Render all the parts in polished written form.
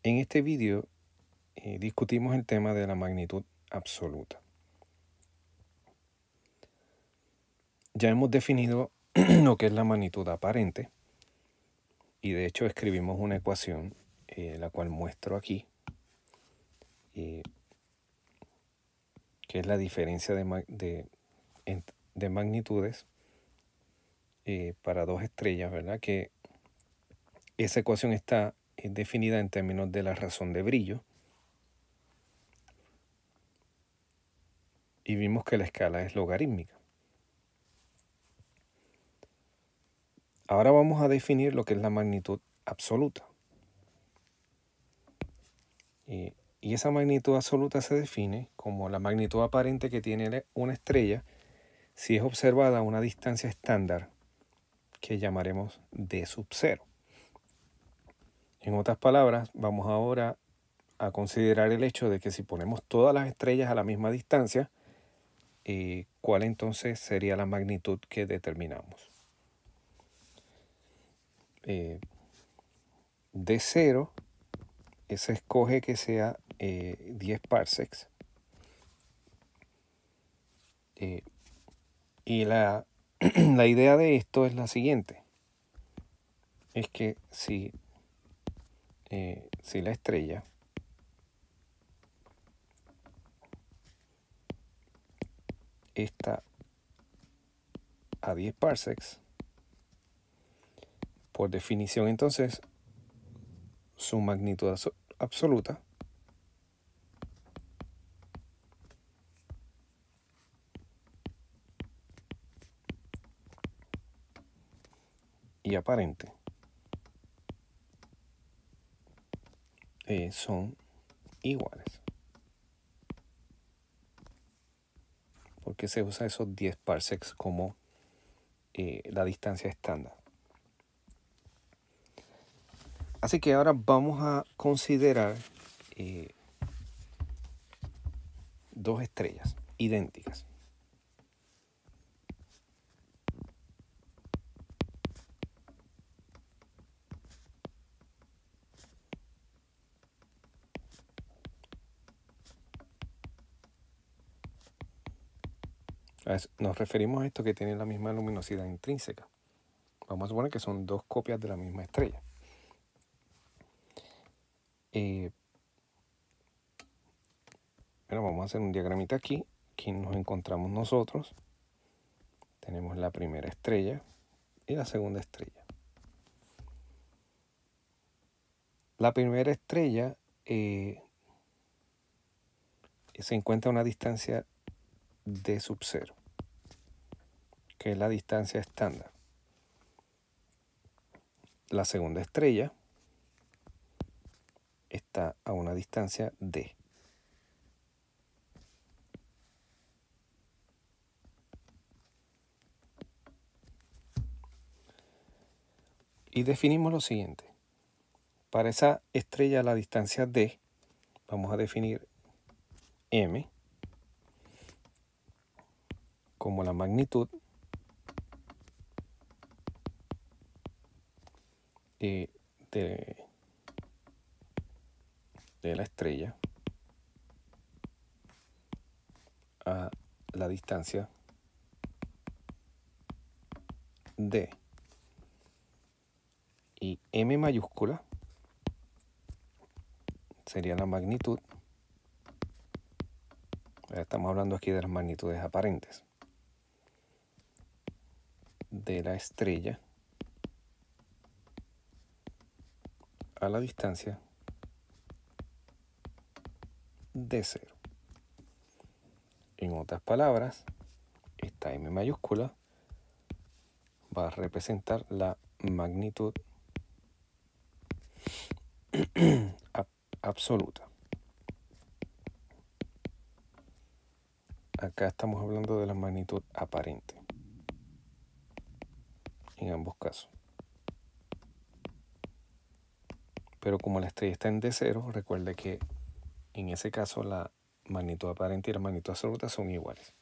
En este vídeo discutimos el tema de la magnitud absoluta. Ya hemos definido lo que es la magnitud aparente y de hecho escribimos una ecuación la cual muestro aquí, que es la diferencia de magnitudes para dos estrellas, ¿verdad? Que esa ecuación está definida en términos de la razón de brillo y vimos que la escala es logarítmica. Ahora vamos a definir lo que es la magnitud absoluta. Y esa magnitud absoluta se define como la magnitud aparente que tiene una estrella si es observada a una distancia estándar que llamaremos d sub 0. En otras palabras, vamos ahora a considerar el hecho de que si ponemos todas las estrellas a la misma distancia, ¿cuál entonces sería la magnitud que determinamos? D0 se escoge que sea 10 parsecs. Y la idea de esto es la siguiente. Es que si la estrella está a 10 parsecs, por definición entonces su magnitud absoluta y aparente son iguales, porque se usa esos 10 parsecs como la distancia estándar. Así que ahora vamos a considerar dos estrellas idénticas. Nos referimos a esto que tienen la misma luminosidad intrínseca. Vamos a suponer que son dos copias de la misma estrella. Bueno, vamos a hacer un diagramita aquí. Aquí nos encontramos nosotros. Tenemos la primera estrella y la segunda estrella. La primera estrella se encuentra a una distancia d sub 0, que es la distancia estándar. La segunda estrella está a una distancia d. Y definimos lo siguiente. Para esa estrella a la distancia d, vamos a definir m como la magnitud de la estrella a la distancia d. Y m mayúscula sería la magnitud. Estamos hablando aquí de las magnitudes aparentes de la estrella a la distancia d 0. En otras palabras, esta m mayúscula va a representar la magnitud absoluta. Acá estamos hablando de la magnitud aparente en ambos casos. Pero como la estrella está en D0, recuerde que en ese caso la magnitud aparente y la magnitud absoluta son iguales.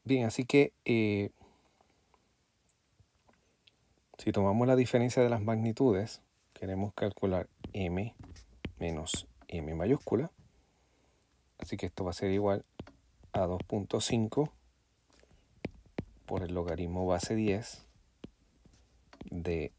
Bien, así que Si tomamos la diferencia de las magnitudes, queremos calcular m menos m mayúscula. Así que esto va a ser igual a 2.5 por el logaritmo base 10 de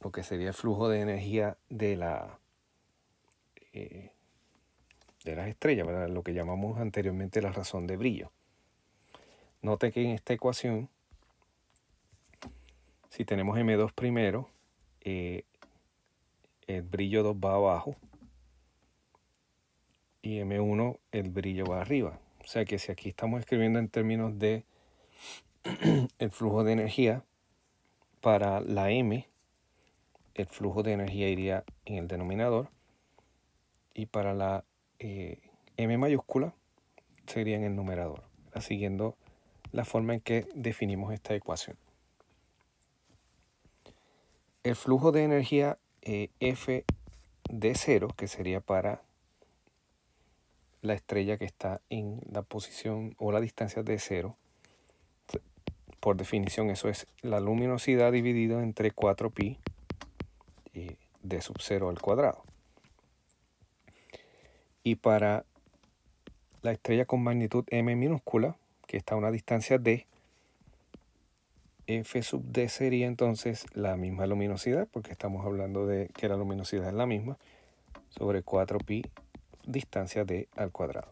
lo que sería el flujo de energía de las estrellas, ¿verdad? Lo que llamamos anteriormente la razón de brillo. Note que en esta ecuación, si tenemos M2 primero, el brillo 2 va abajo y M1 el brillo va arriba. O sea que si aquí estamos escribiendo en términos de el flujo de energía, para la M, el flujo de energía iría en el denominador, y para la M mayúscula sería en el numerador, siguiendo la forma en que definimos esta ecuación. El flujo de energía F de 0, que sería para la estrella que está en la posición o la distancia de 0, por definición eso es la luminosidad dividido entre 4pi d sub 0 al cuadrado. Y para la estrella con magnitud m minúscula, que está a una distancia d, F sub d sería entonces la misma luminosidad, porque estamos hablando de que la luminosidad es la misma, sobre 4pi distancia d al cuadrado.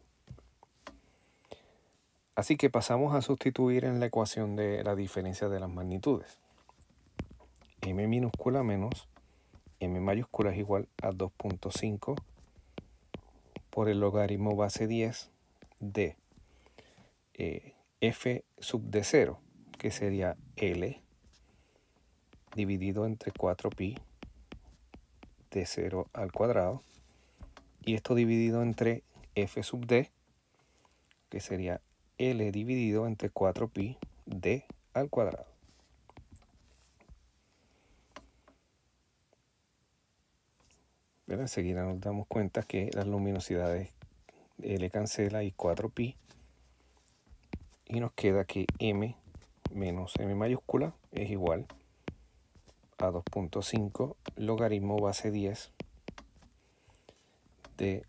Así que pasamos a sustituir en la ecuación de la diferencia de las magnitudes. M minúscula menos m mayúscula es igual a 2.5 por el logaritmo base 10 de F sub d 0, que sería L dividido entre 4pi de 0 al cuadrado, y esto dividido entre F sub d, que sería L dividido entre 4pi d al cuadrado. ¿Verdad? Enseguida nos damos cuenta que las luminosidades L cancela y 4pi, y nos queda que m menos m mayúscula es igual a 2.5 logaritmo base 10 de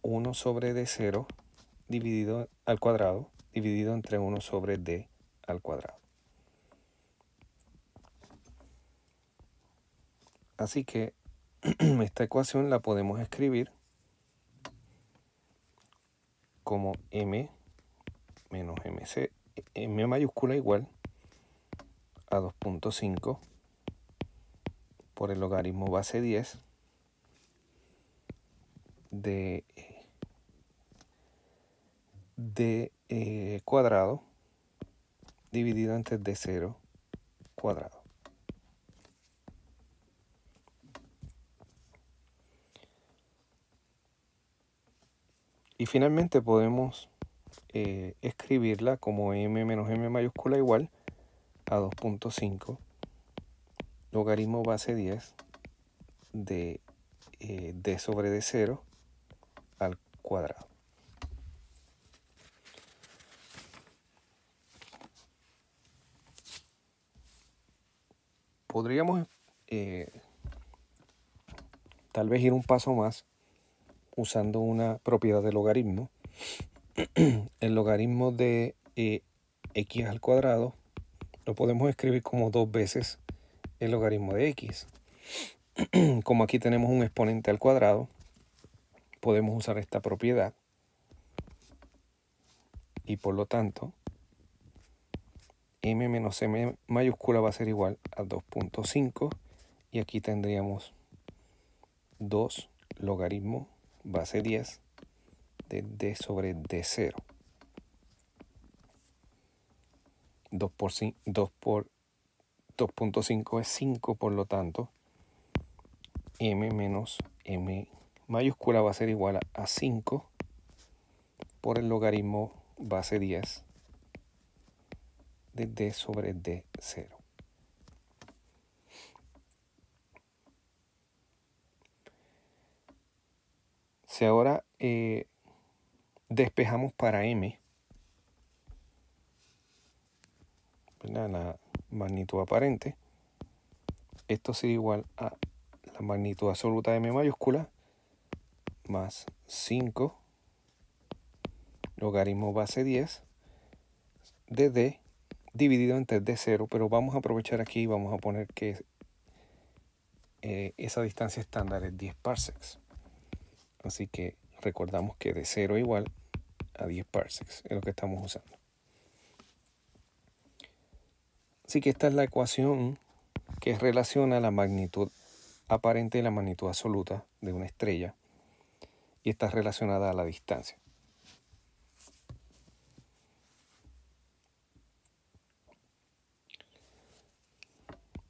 1 sobre d0 dividido al cuadrado, dividido entre 1 sobre d al cuadrado. Así que esta ecuación la podemos escribir como m menos m mayúscula igual a 2.5 por el logaritmo base 10 de cuadrado dividido entre d0 cuadrado. Y finalmente podemos escribirla como m menos m mayúscula igual a 2.5 logaritmo base 10 de d sobre d0 al cuadrado. Podríamos tal vez ir un paso más usando una propiedad de logaritmo. El logaritmo de x al cuadrado lo podemos escribir como 2 veces el logaritmo de x. Como aquí tenemos un exponente al cuadrado, podemos usar esta propiedad, y por lo tanto m menos m mayúscula va a ser igual a 2.5, y aquí tendríamos 2 logaritmo base 10 de d sobre d0. 2 por 2.5 es 5, por lo tanto m menos m mayúscula va a ser igual a 5 por el logaritmo base 10 de d sobre d0. Si ahora despejamos para m, la magnitud aparente. Esto sería igual a la magnitud absoluta de m mayúscula más 5 logaritmo base 10 de d dividido entre d0, pero vamos a aprovechar aquí y vamos a poner que esa distancia estándar es 10 parsecs. Así que recordamos que d0 igual a 10 parsecs es lo que estamos usando. Así que esta es la ecuación que relaciona la magnitud aparente y la magnitud absoluta de una estrella, y está relacionada a la distancia.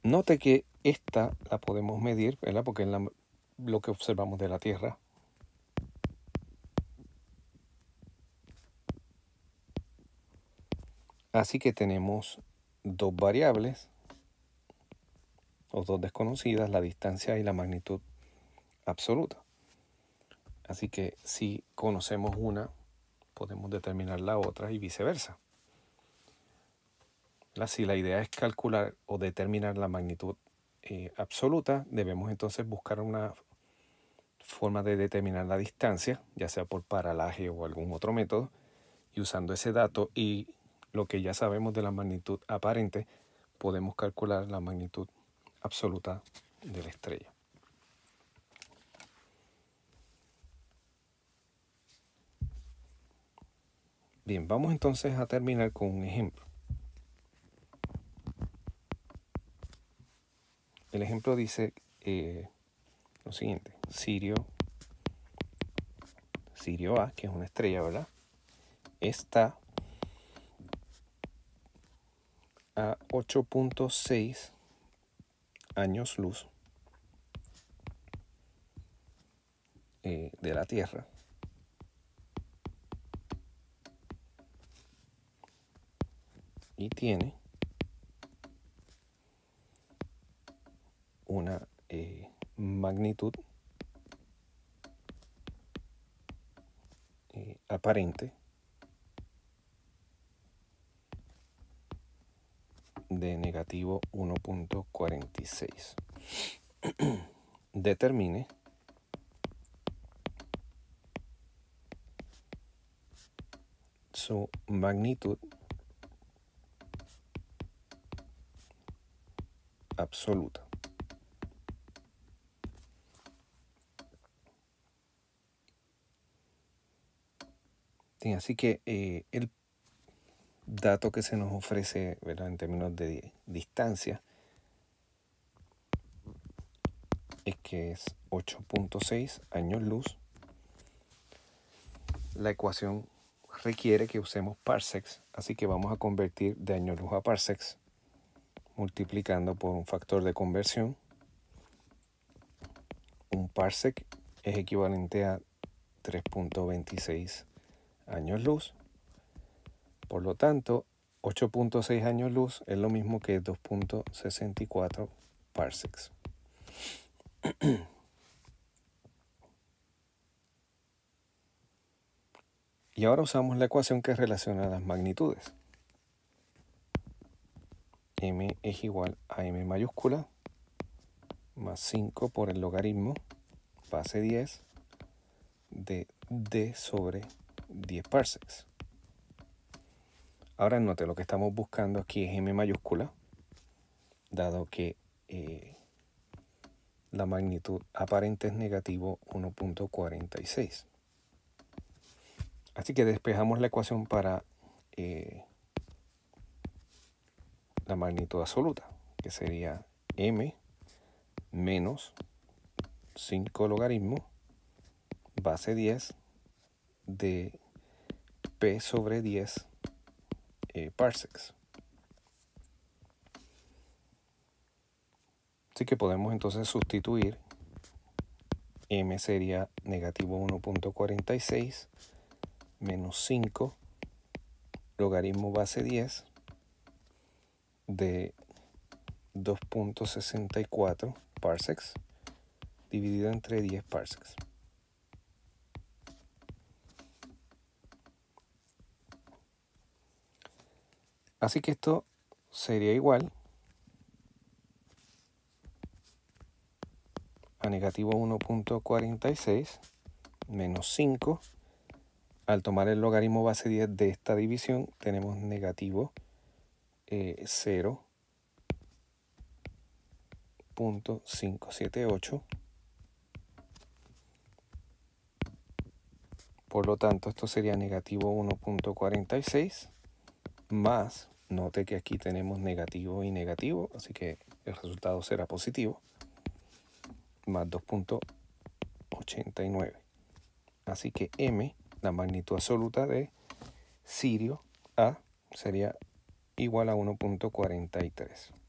Note que esta la podemos medir, ¿verdad? Porque es lo que observamos de la Tierra. Así que tenemos dos variables, o dos desconocidas, la distancia y la magnitud absoluta. Así que si conocemos una, podemos determinar la otra y viceversa. Si la idea es calcular o determinar la magnitud absoluta, debemos entonces buscar una forma de determinar la distancia, ya sea por paralaje o algún otro método, y usando ese dato y lo que ya sabemos de la magnitud aparente, podemos calcular la magnitud absoluta de la estrella. Bien, vamos entonces a terminar con un ejemplo. El ejemplo dice lo siguiente: Sirio A, que es una estrella, ¿verdad?, está a 8.6 años luz de la Tierra. Y tiene una magnitud aparente de negativo 1.46. Determine su magnitud absoluta. Bien, así que el dato que se nos ofrece, ¿verdad?, en términos de distancia es que es 8.6 años luz. La ecuación requiere que usemos parsecs, así que vamos a convertir de años luz a parsecs multiplicando por un factor de conversión. Un parsec es equivalente a 3.26 años luz. Por lo tanto, 8.6 años luz es lo mismo que 2.64 parsecs. Y ahora usamos la ecuación que relaciona las magnitudes. M es igual a m mayúscula más 5 por el logaritmo base 10 de d sobre 10 parsecs. Ahora note, lo que estamos buscando aquí es m mayúscula, dado que la magnitud aparente es negativo 1.46. Así que despejamos la ecuación para la magnitud absoluta, que sería m menos 5 logaritmo base 10 de p sobre 10 parsecs. Así que podemos entonces sustituir. M sería negativo 1.46 menos 5 logaritmo base 10 de 2.64 parsecs dividido entre 10 parsecs. Así que esto sería igual a negativo 1.46 menos 5. Al tomar el logaritmo base 10 de esta división, tenemos negativo 0.578. Por lo tanto, esto sería negativo 1.46 más, note que aquí tenemos negativo y negativo, así que el resultado será positivo, más 2.89. Así que m, la magnitud absoluta de Sirio A, sería igual a 1.43.